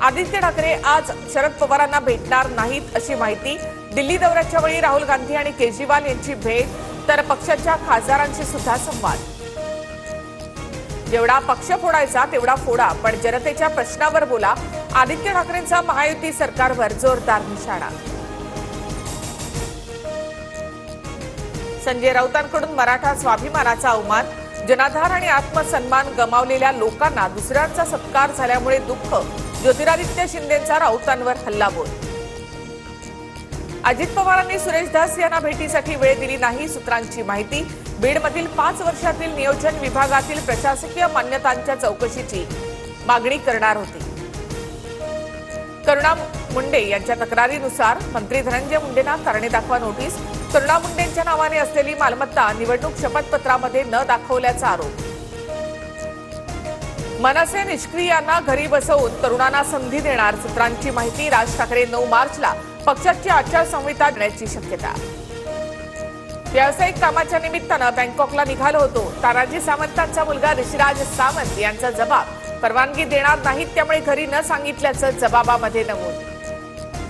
आदित्य ठाकरे आज शरद पवारांना भेटणार नाहीत अशी माहिती। दिल्ली दौऱ्याच्या वेळी राहुल गांधी आणि केजरीवाल यांची भेट, तर पक्षाच्या खासदारांशी सुद्धा संवाद। जेवढा पक्ष फोडायचा तेवढा फोडा, पण जनतेच्या प्रश्नावर बोला, आदित्य ठाकरेंचा महायुती सरकारवर जोरदार निशाणा। संजय राऊतांकडून मराठा स्वाभिमानाचा अवमान, जनाधार आणि आत्मसन्मान गमावलेल्या लोकांना दुसऱ्यांचा सत्कार झाल्यामुळे दुःख, ज्योतिरादित्य शिंदेंचा राऊतांवर हल्लाबोल। अजित पवारांनी सुरेश धस यांना भेटीसाठी वेळ दिली नाही, सूत्रांची माहिती। बीडमधील 5 वर्षातील नियोजन विभागातील प्रशासकीय मान्यतांच्या चौकशीची मागणी करणार होती। करुणा मुंडे यांच्या तक्रारीनुसार मंत्री धनंजय मुंडेंना कारणे दाखवा नोटीस। करुणा मुंडेंच्या नावाने असलेली मालमत्ता निवडणूक शपथपत्रामध्ये न दाखवल्याचा आरोप। मनसे निष्क्रियांना घरी बसवून तरुणांना संधी देणार, सूत्रांची माहिती। राज ठाकरे 9 मार्चला पक्षाची आचारसंहिता देण्याची शक्यता। व्यावसायिक कामाच्या निमित्तानं बँकॉकला निघालो होतो, तानाजी सावंतांचा मुलगा ऋषिराज सावंत यांचा जबाब, परवानगी देणार नाहीत त्यामुळे घरी न सांगितल्याचं जबाबामध्ये नमूद।